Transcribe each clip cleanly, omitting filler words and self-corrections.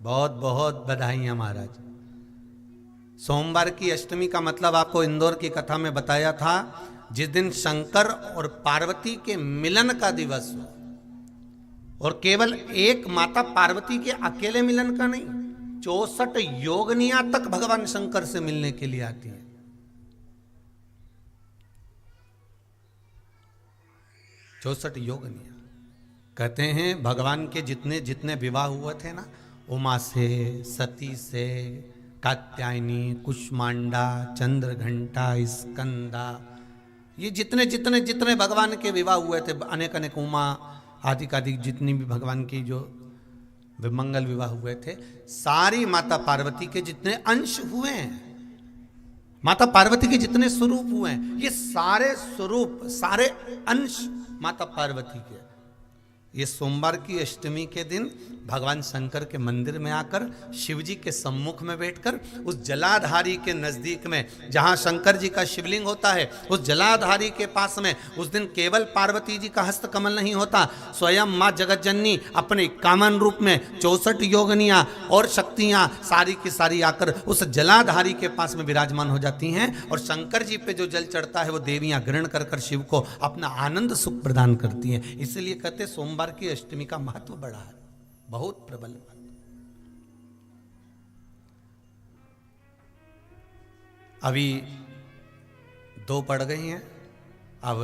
बहुत बहुत बधाइयाँ महाराज। सोमवार की अष्टमी का मतलब आपको इंदौर की कथा में बताया था, जिस दिन शंकर और पार्वती के मिलन का दिवस हो, और केवल एक माता पार्वती के अकेले मिलन का नहीं, 64 योगनियां तक भगवान शंकर से मिलने के लिए आती है। 64 योगनियां। कहते हैं भगवान के जितने जितने विवाह हुए थे ना, उमा से, सती से, कात्यायनी, कुष्मांडा, चंद्रघंटा, स्कंदा, ये जितने जितने जितने भगवान के विवाह हुए थे, अनेक अनेक उमा आदि आदि जितनी भी भगवान की जो विमंगल विवाह हुए थे, सारी माता पार्वती के जितने अंश हुए हैं, माता पार्वती के जितने स्वरूप हुए हैं, ये सारे स्वरूप, सारे अंश माता पार्वती के। ये सोमवार की अष्टमी के दिन भगवान शंकर के मंदिर में आकर शिव जी के सम्मुख में बैठकर उस जलाधारी के नजदीक में, जहां शंकर जी का शिवलिंग होता है, उस जलाधारी के पास में उस दिन केवल पार्वती जी का हस्त कमल नहीं होता, स्वयं माँ जगतजननी अपने कामन रूप में 64 योगनियां और शक्तियां सारी की सारी आकर उस जलाधारी के पास में विराजमान हो जाती हैं, और शंकर जी पे जो जल चढ़ता है वो देवियां ग्रहण कर कर शिव को अपना आनंद सुख प्रदान करती हैं। इसलिए कहते सोमवार की अष्टमी का महत्व बड़ा है, बहुत प्रबल महत्व। अभी 2 पड़ गई हैं, अब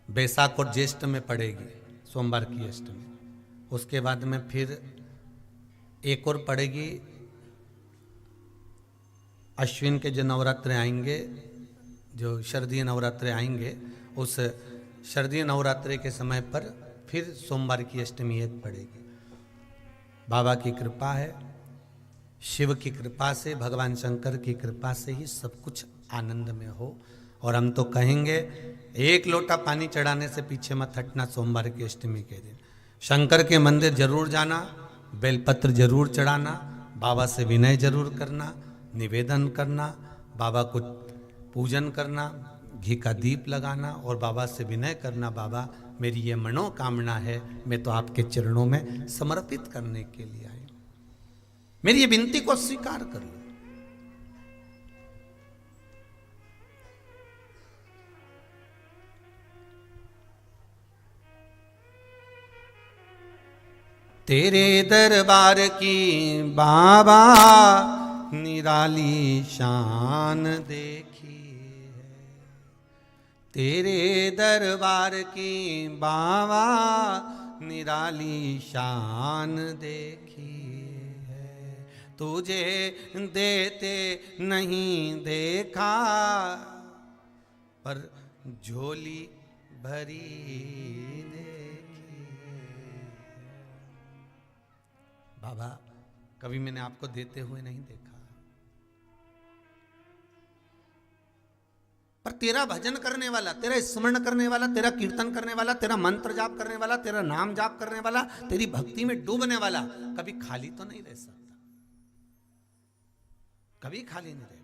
बैसाख और ज्येष्ठ में पड़ेगी सोमवार की अष्टमी। उसके बाद में फिर एक और पड़ेगी, अश्विन के जो नवरात्रे आएंगे, जो शरदीय नवरात्रे आएंगे, उस शरदीय नवरात्रे के समय पर फिर सोमवार की अष्टमी एक पड़ेगी। बाबा की कृपा है, शिव की कृपा से, भगवान शंकर की कृपा से ही सब कुछ आनंद में हो। और हम तो कहेंगे, एक लोटा पानी चढ़ाने से पीछे मत हटना सोमवार की अष्टमी के दिन। शंकर के मंदिर जरूर जाना, बेलपत्र जरूर चढ़ाना, बाबा से विनय जरूर करना, निवेदन करना, बाबा को पूजन करना, घी का दीप लगाना और बाबा से विनय करना, बाबा मेरी ये मनोकामना है, मैं तो आपके चरणों में समर्पित करने के लिए आई, मेरी ये विनती को स्वीकार कर लो। तेरे दरबार की बाबा निराली शान देखी, तेरे दरबार की बाबा निराली शान देखी है, तुझे देते नहीं देखा पर झोली भरी देखी है। बाबा कभी मैंने आपको देते हुए नहीं देखा, पर तेरा भजन करने वाला, तेरा स्मरण करने वाला, तेरा कीर्तन करने वाला, तेरा मंत्र जाप करने वाला, तेरा नाम जाप करने वाला, तेरी भक्ति में डूबने वाला कभी खाली तो नहीं रह सकता, कभी खाली नहीं रहेगा।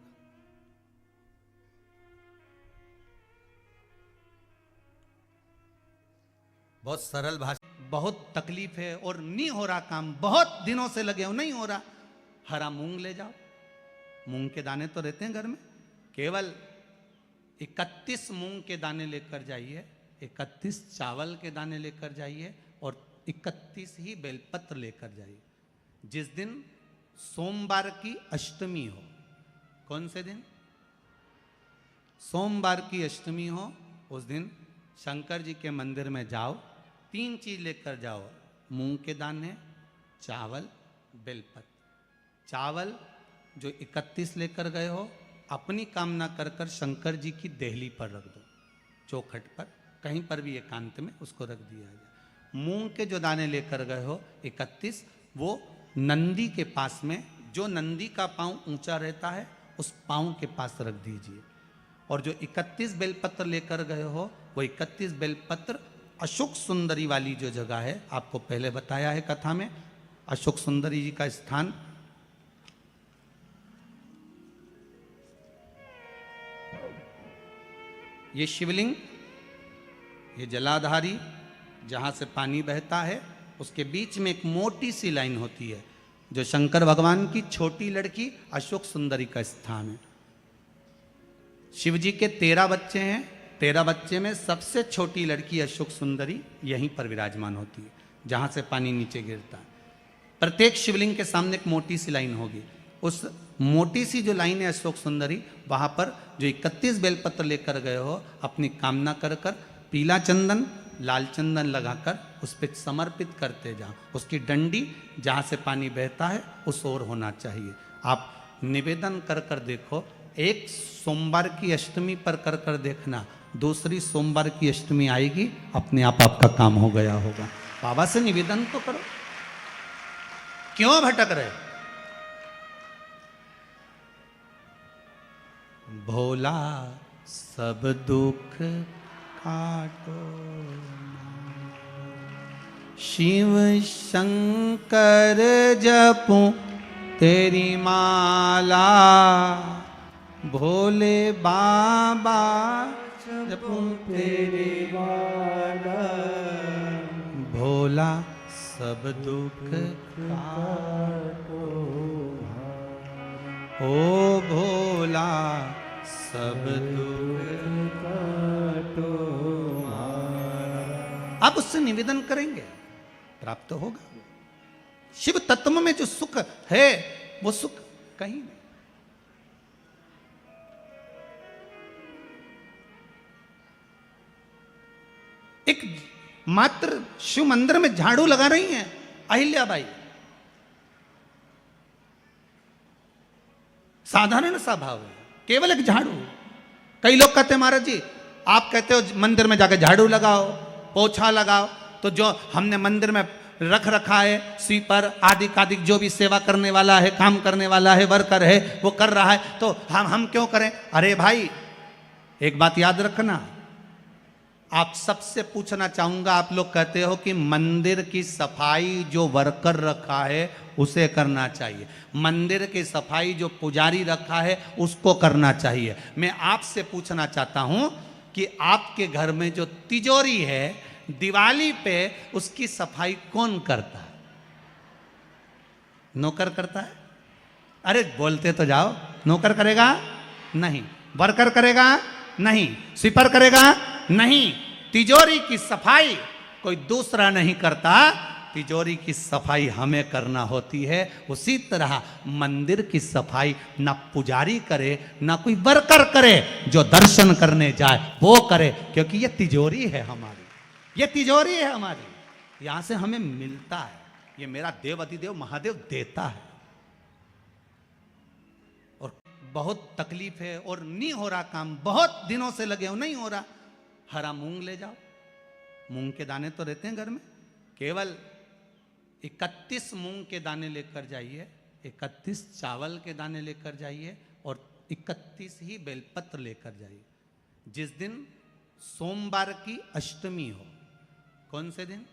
बहुत सरल भाषा, बहुत तकलीफ है और नहीं हो रहा काम, बहुत दिनों से लगे हो, नहीं हो रहा, हरा मूंग ले जाओ। मूंग के दाने तो रहते हैं घर में, केवल 31 मूंग के दाने लेकर जाइए, 31 चावल के दाने लेकर जाइए और 31 ही बेलपत्र लेकर जाइए। जिस दिन सोमवार की अष्टमी हो, कौन से दिन? सोमवार की अष्टमी हो, उस दिन शंकर जी के मंदिर में जाओ, 3 चीज लेकर जाओ, मूंग के दाने, चावल, बेलपत्र। चावल जो 31 लेकर गए हो, अपनी कामना कर कर शंकर जी की देहली पर रख दो, चौखट पर, कहीं पर भी एकांत में उसको रख दिया जाए। मूंग के जो दाने लेकर गए हो 31, वो नंदी के पास में, जो नंदी का पांव ऊंचा रहता है उस पांव के पास रख दीजिए। और जो 31 बेलपत्र लेकर गए हो, वो 31 बेलपत्र अशोक सुंदरी वाली जो जगह है, आपको पहले बताया है कथा में, अशोक सुंदरी जी का स्थान ये शिवलिंग, ये जलाधारी जहाँ से पानी बहता है, उसके बीच में एक मोटी सी लाइन होती है जो शंकर भगवान की छोटी लड़की अशोक सुंदरी का स्थान है। शिव जी के 13 बच्चे हैं, 13 बच्चे में सबसे छोटी लड़की अशोक सुंदरी यहीं पर विराजमान होती है जहां से पानी नीचे गिरता है। प्रत्येक शिवलिंग के सामने एक मोटी सी लाइन होगी, उस मोटी सी जो लाइन है अशोक सुंदरी, वहां पर जो 31 बेलपत्र लेकर गए हो अपनी कामना कर कर पीला चंदन लाल चंदन लगाकर उस पर समर्पित करते जाओ। उसकी डंडी जहाँ से पानी बहता है उस ओर होना चाहिए। आप निवेदन कर कर देखो, एक सोमवार की अष्टमी पर कर कर देखना, दूसरी सोमवार की अष्टमी आएगी अपने आप आपका काम हो गया होगा। बाबा से निवेदन तो करो, क्यों भटक रहे? भोला सब दुख काटो, शिव शंकर जपूं तेरी माला, भोले बाबा जपूं तेरी माला, भोला सब दुख काटो, ओ भोला सब दुख काटो। आप उससे निवेदन करेंगे, प्राप्त होगा। शिव तत्व में जो सुख है वो सुख कहीं नहीं। एक मात्र शिव मंदिर में झाड़ू लगा रही हैं अहिल्याबाई, साधारण सा भाव है, केवल एक झाड़ू। कई लोग कहते हैं महाराज जी आप कहते हो मंदिर में जाकर झाड़ू लगाओ पोछा लगाओ, तो जो हमने मंदिर में रख रखा है स्वीपर आदि कादिक जो भी सेवा करने वाला है, काम करने वाला है, वर्कर है, वो कर रहा है, तो हम क्यों करें? अरे भाई एक बात याद रखना, आप सबसे पूछना चाहूंगा, आप लोग कहते हो कि मंदिर की सफाई जो वर्कर रखा है उसे करना चाहिए, मंदिर की सफाई जो पुजारी रखा है उसको करना चाहिए। मैं आपसे पूछना चाहता हूं कि आपके घर में जो तिजोरी है दिवाली पे उसकी सफाई कौन करता है? नौकर करता है? अरे बोलते तो जाओ। नौकर करेगा? नहीं। वर्कर करेगा? नहीं। स्वीपर करेगा? नहीं। तिजोरी की सफाई कोई दूसरा नहीं करता, तिजोरी की सफाई हमें करना होती है। उसी तरह मंदिर की सफाई ना पुजारी करे ना कोई वर्कर करे, जो दर्शन करने जाए वो करे, क्योंकि ये तिजोरी है हमारी, ये तिजोरी है हमारी, यहां से हमें मिलता है, ये मेरा देव अधिदेव महादेव देता है। और बहुत तकलीफ है और नहीं हो रहा काम, बहुत दिनों से लगे हो नहीं हो रहा, हरा मूंग ले जाओ, मूंग के दाने तो रहते हैं घर में, केवल 31 मूंग के दाने लेकर जाइए, 31 चावल के दाने लेकर जाइए और 31 ही बेलपत्र लेकर जाइए। जिस दिन सोमवार की अष्टमी हो, कौन से दिन?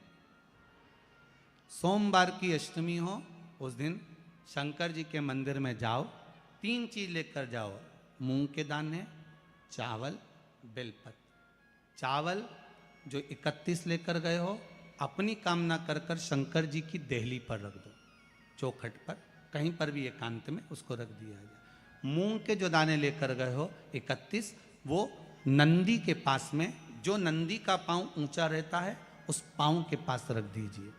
सोमवार की अष्टमी हो, उस दिन शंकर जी के मंदिर में जाओ, 3 चीज लेकर जाओ, मूंग के दाने, चावल, बेलपत्र। चावल जो 31 लेकर गए हो अपनी कामना कर कर शंकर जी की देहली पर रख दो, चौखट पर कहीं पर भी एकांत में उसको रख दिया जाए। मूंग के जो दाने लेकर गए हो 31, वो नंदी के पास में, जो नंदी का पांव ऊंचा रहता है उस पांव के पास रख दीजिए।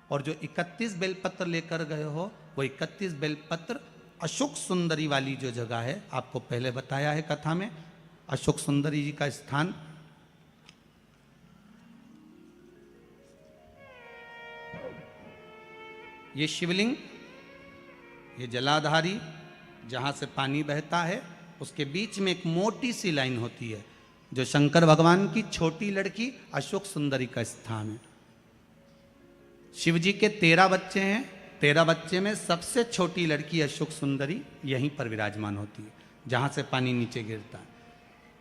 और जो 31 बेलपत्र लेकर गए हो वो 31 बेलपत्र अशोक सुंदरी वाली जो जगह है, आपको पहले बताया है कथा में, अशोक सुंदरी जी का स्थान ये शिवलिंग, ये जलाधारी जहाँ से पानी बहता है, उसके बीच में एक मोटी सी लाइन होती है जो शंकर भगवान की छोटी लड़की अशोक सुंदरी का स्थान है। शिव जी के 13 बच्चे हैं, 13 बच्चे में सबसे छोटी लड़की अशोक सुंदरी यहीं पर विराजमान होती है जहाँ से पानी नीचे गिरता है।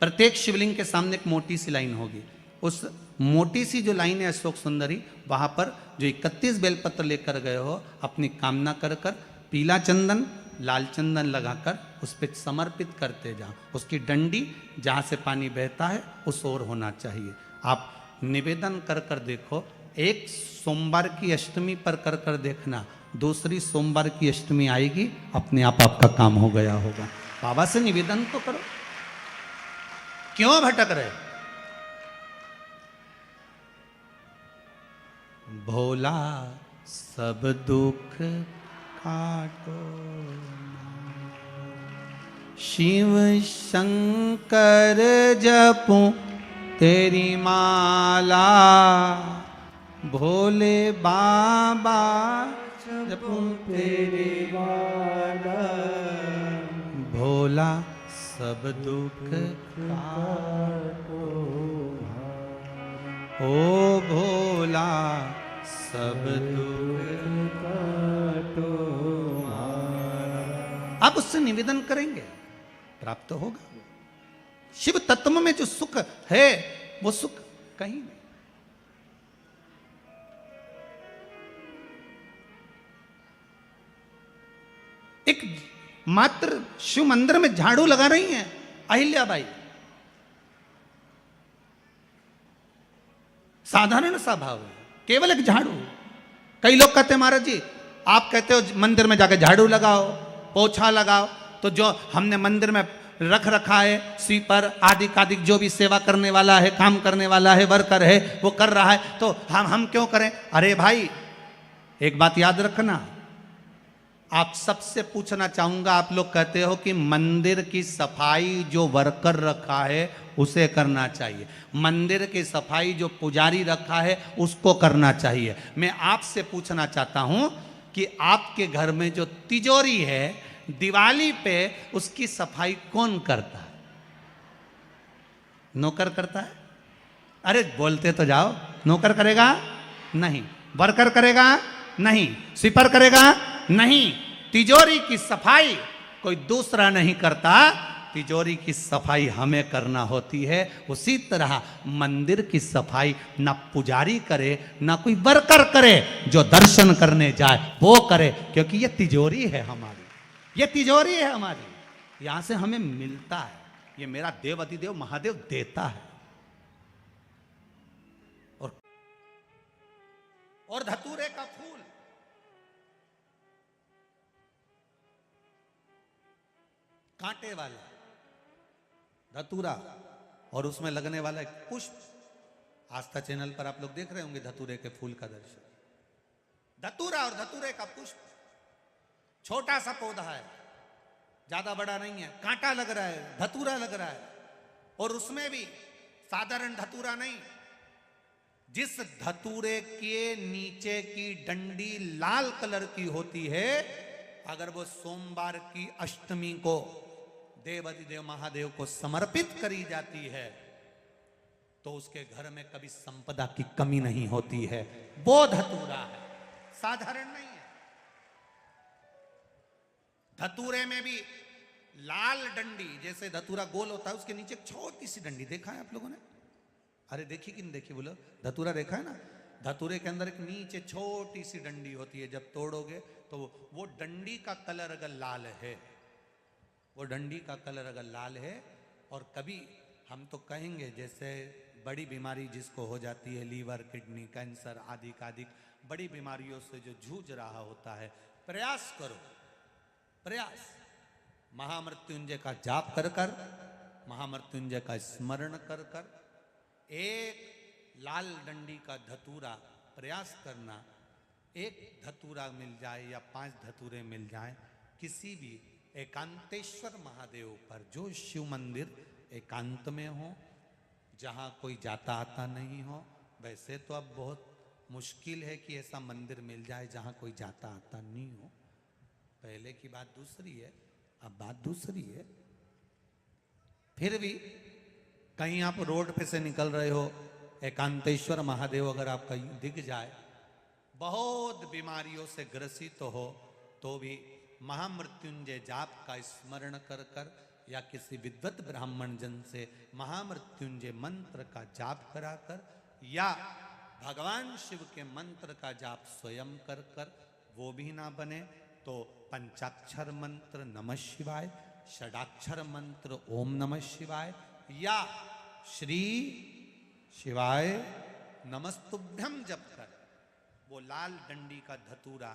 प्रत्येक शिवलिंग के सामने एक मोटी सी लाइन होगी, उस मोटी सी जो लाइन है अशोक सुंदरी, वहां पर जो 31 बेलपत्र लेकर गए हो अपनी कामना कर कर पीला चंदन लाल चंदन लगाकर उस पर समर्पित करते जाओ। उसकी डंडी जहाँ से पानी बहता है उस ओर होना चाहिए। आप निवेदन कर कर देखो, एक सोमवार की अष्टमी पर कर कर देखना, दूसरी सोमवार की अष्टमी आएगी, अपने आप आपका काम हो गया होगा। बाबा से निवेदन तो करो, क्यों भटक रहे? भोला सब दुख काटो, शिव शंकर जपूं तेरी माला, भोले बाबा जपूं तेरी माला, भोला सब दुख काटो, ओ भोला सब दुख काटो। आप उससे निवेदन करेंगे, प्राप्त होगा। शिव तत्व में जो सुख है वो सुख कहीं नहीं। एक मात्र शिव मंदिर में झाड़ू लगा रही हैं अहिल्याबाई, साधारण सा भाव है, केवल एक झाड़ू। कई लोग कहते हैं महाराज जी आप कहते हो मंदिर में जाकर झाड़ू लगाओ, पोछा लगाओ, तो जो हमने मंदिर में रख रखा है स्वीपर आदि जो भी सेवा करने वाला है, काम करने वाला है, वर्कर है, वो कर रहा है, तो हम क्यों करें? अरे भाई एक बात याद रखना, आप सबसे पूछना चाहूंगा, आप लोग कहते हो कि मंदिर की सफाई जो वर्कर रखा है उसे करना चाहिए, मंदिर की सफाई जो पुजारी रखा है उसको करना चाहिए। मैं आपसे पूछना चाहता हूं कि आपके घर में जो तिजोरी है, दिवाली पे उसकी सफाई कौन करता है? नौकर करता है? अरे बोलते तो जाओ। नौकर करेगा? नहीं। वर्कर करेगा? नहीं। स्वीपर करेगा? नहीं। तिजोरी की सफाई कोई दूसरा नहीं करता, तिजोरी की सफाई हमें करना होती है। उसी तरह मंदिर की सफाई ना पुजारी करे ना कोई वर्कर करे, जो दर्शन करने जाए वो करे, क्योंकि ये तिजोरी है हमारी, ये तिजोरी है हमारी, यहां से हमें मिलता है, ये मेरा देव अधिदेव महादेव देता है। और धतूरे का फूल, कांटे वाला धतूरा, और उसमें लगने वाला एक पुष्प, आस्था चैनल पर आप लोग देख रहे होंगे धतूरे के फूल का दर्शन। धतूरा और धतूरे का पुष्प, छोटा सा पौधा है, ज्यादा बड़ा नहीं है, कांटा लग रहा है, धतूरा लग रहा है, और उसमें भी साधारण धतूरा नहीं, जिस धतूरे के नीचे की डंडी लाल कलर की होती है, अगर वो सोमवार की अष्टमी को देव अधिदेव महादेव को समर्पित करी जाती है तो उसके घर में कभी संपदा की कमी नहीं होती है। वो धतूरा है, साधारण नहीं है। धतूरे में भी लाल डंडी, जैसे धतूरा गोल होता है उसके नीचे एक छोटी सी डंडी, देखा है आप लोगों ने? अरे देखी कि नहीं देखी बोलो? धतूरा देखा है ना? धतूरे के अंदर एक नीचे छोटी सी डंडी होती है, जब तोड़ोगे तो वो डंडी का कलर अगर लाल है, वो डंडी का कलर अगर लाल है, और कभी हम तो कहेंगे जैसे बड़ी बीमारी जिसको हो जाती है, लीवर किडनी कैंसर आदि बड़ी बीमारियों से जो जूझ रहा होता है, प्रयास करो, प्रयास महामृत्युंजय का जाप कर कर, महामृत्युंजय का स्मरण कर कर, एक लाल डंडी का धतूरा प्रयास करना, एक धतूरा मिल जाए या 5 धतूरे मिल जाए किसी भी एकांतेश्वर महादेव पर, जो शिव मंदिर एकांत में हो, जहाँ कोई जाता आता नहीं हो। वैसे तो अब बहुत मुश्किल है कि ऐसा मंदिर मिल जाए जहाँ कोई जाता आता नहीं हो, पहले की बात दूसरी है, अब बात दूसरी है। फिर भी कहीं आप रोड पे से निकल रहे हो, एकांतेश्वर महादेव अगर आपका दिख जाए, बहुत बीमारियों से ग्रसित हो, तो भी महामृत्युंजय जाप का स्मरण कर कर या किसी विद्वत ब्राह्मण जन से महामृत्युंजय मंत्र का जाप कराकर या भगवान शिव के मंत्र का जाप स्वयं कर कर, वो भी ना बने तो पंचाक्षर मंत्र नमः शिवाय, षडाक्षर मंत्र ओम नमः शिवाय या श्री शिवाय नमस्तुभ्यम जप कर वो लाल डंडी का धतूरा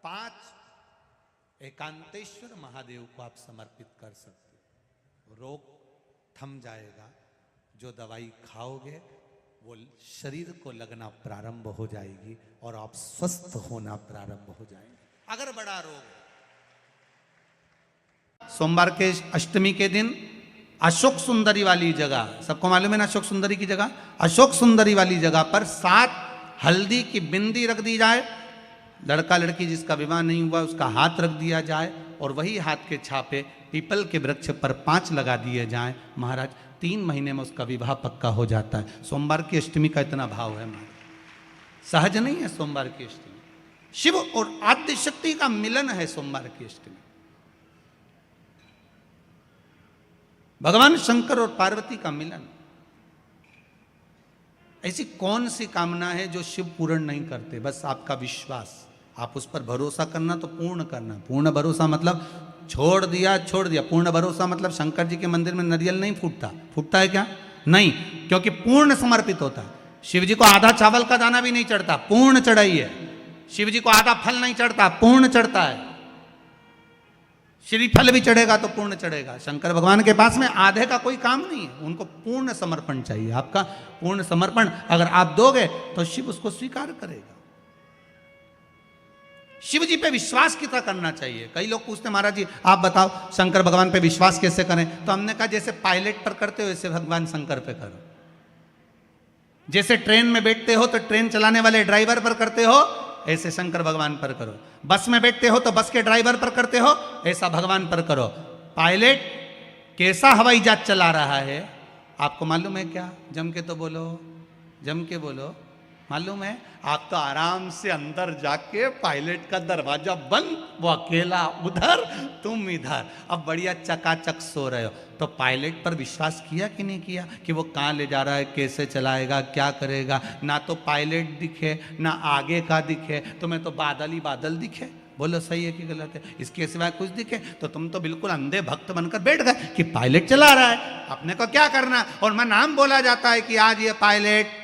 5 एकांतेश्वर महादेव को आप समर्पित कर सकते हो। रोग थम जाएगा। जो दवाई खाओगे वो शरीर को लगना प्रारंभ हो जाएगी और आप स्वस्थ होना प्रारंभ हो जाएंगे। अगर बड़ा रोग है, सोमवार के अष्टमी के दिन अशोक सुंदरी वाली जगह, सबको मालूम है ना अशोक सुंदरी की जगह, अशोक सुंदरी वाली जगह पर 7 हल्दी की बिंदी रख दी जाए। लड़का लड़की जिसका विवाह नहीं हुआ उसका हाथ रख दिया जाए और वही हाथ के छापे पीपल के वृक्ष पर 5 लगा दिए जाएं। महाराज 3 महीने में उसका विवाह पक्का हो जाता है। सोमवार की अष्टमी का इतना भाव है महाराज, सहज नहीं है सोमवार की अष्टमी। शिव और आद्य शक्ति का मिलन है सोमवार की अष्टमी। भगवान शंकर और पार्वती का मिलन। ऐसी कौन सी कामना है जो शिव पूर्ण नहीं करते? बस आपका विश्वास, आप उस पर भरोसा करना तो पूर्ण करना। पूर्ण भरोसा मतलब छोड़ दिया। पूर्ण भरोसा मतलब शंकर जी के मंदिर में नारियल नहीं फूटता। फूटता है क्या? नहीं, क्योंकि पूर्ण समर्पित होता है। शिव जी को आधा चावल का दाना भी नहीं चढ़ता, पूर्ण चढ़ाई है। शिव जी को आधा फल नहीं चढ़ता, पूर्ण चढ़ता है। श्रीफल भी चढ़ेगा तो पूर्ण चढ़ेगा। शंकर भगवान के पास में आधे का कोई काम नहीं है, उनको पूर्ण समर्पण चाहिए। आपका पूर्ण समर्पण अगर आप दोगे तो शिव उसको स्वीकार करेगा। शिव जी पे विश्वास कितना करना चाहिए? कई लोग पूछते महाराज जी आप बताओ शंकर भगवान पे विश्वास कैसे करें? तो हमने कहा जैसे पायलट पर करते हो वैसे भगवान शंकर पे करो। जैसे ट्रेन में बैठते हो तो ट्रेन चलाने वाले ड्राइवर पर करते हो, ऐसे शंकर भगवान पर करो। बस में बैठते हो तो बस के ड्राइवर पर करते हो, ऐसा भगवान पर करो। पायलट कैसा हवाई जहाज चला रहा है आपको मालूम है क्या? जम के तो बोलो, जम के बोलो। मालूम है? आप तो आराम से अंदर जाके पायलट का दरवाजा बंद, वो अकेला उधर तुम इधर, अब बढ़िया चकाचक सो रहे हो। तो पायलट पर विश्वास किया कि नहीं किया कि वो कहाँ ले जा रहा है, कैसे चलाएगा, क्या करेगा? ना तो पायलट दिखे ना आगे का दिखे, तुम्हें तो बादल ही बादल दिखे। बोलो सही है कि गलत है? इसके सिवाय कुछ दिखे तो तुम तो बिल्कुल अंधे भक्त बनकर बैठ गए कि पायलट चला रहा है, अपने को क्या करना। और मैं नाम बोला जाता है कि आज ये पायलट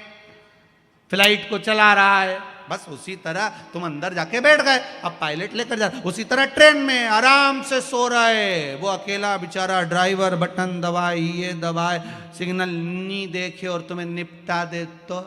फ्लाइट को चला रहा है, बस उसी तरह तुम अंदर जाके बैठ गए, अब पायलट लेकर जा। उसी तरह ट्रेन में आराम से सो रहे, वो अकेला बेचारा ड्राइवर बटन दबाए, ये दबाए, सिग्नल नहीं देखे और तुम्हें निपटा दे। तो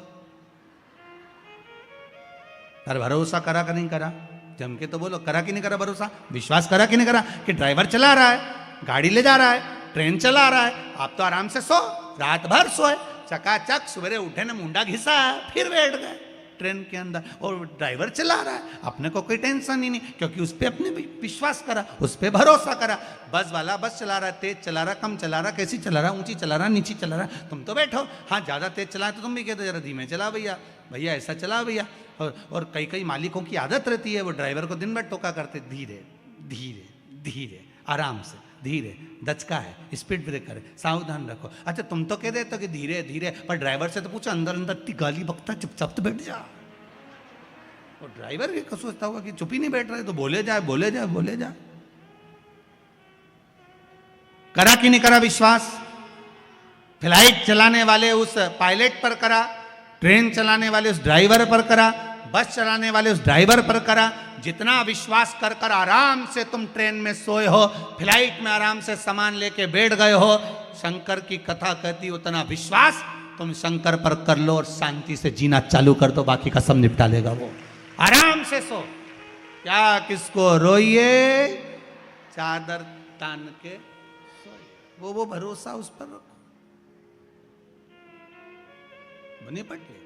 पर भरोसा करा कि नहीं करा? जम के तो बोलो, करा कि नहीं करा भरोसा? विश्वास करा कि नहीं करा कि ड्राइवर चला रहा है, गाड़ी ले जा रहा है, ट्रेन चला रहा है, आप तो आराम से सो, रात भर सोए, चकाचक सवेरे उठे ना मुंडा घिसा फिर बैठ गए ट्रेन के अंदर, और ड्राइवर चला रहा है, अपने को कोई टेंशन ही नहीं, क्योंकि उस पर अपने विश्वास करा, उस पर भरोसा करा। बस वाला बस चला रहा है, तेज चला रहा, कम चला रहा, कैसी चला रहा, ऊंची चला रहा, नीची चला रहा, तुम तो बैठो। हाँ ज़्यादा तेज चला तो तुम भी कहते जरा धीमे चला भैया, भैया ऐसा चला भैया। और कई कई मालिकों की आदत रहती है, वो ड्राइवर को दिन भर टोका करते, धीरे धीरे धीरे, आराम से, धीरे, दचका है, स्पीड ब्रेकर है, सावधान रखो। अच्छा तुम तो कह देते हो कि धीरे धीरे, पर ड्राइवर से तो पूछो, अंदर अंदर इतनी गाली बकता, चुपचाप तो बैठ जा। और ड्राइवर ये सोचता होगा कि चुप ही नहीं बैठ रहे, तो बोले जाए बोले जाए बोले जाए। करा कि नहीं करा विश्वास? फ्लाइट चलाने वाले उस पायलट पर करा, ट्रेन चलाने वाले उस ड्राइवर पर करा, बस चलाने वाले उस ड्राइवर पर करा। जितना विश्वास कर कर आराम से तुम ट्रेन में सोए हो, फ्लाइट में आराम से सामान लेके बैठ गए हो, शंकर की कथा कहती उतना विश्वास तुम शंकर पर कर लो और शांति से जीना चालू कर दो, बाकी का सब निपटा लेगा वो। आराम से सो, क्या किसको रोइए, चादर तान के सोइए, वो भरोसा उस पर रखो, बने पटे।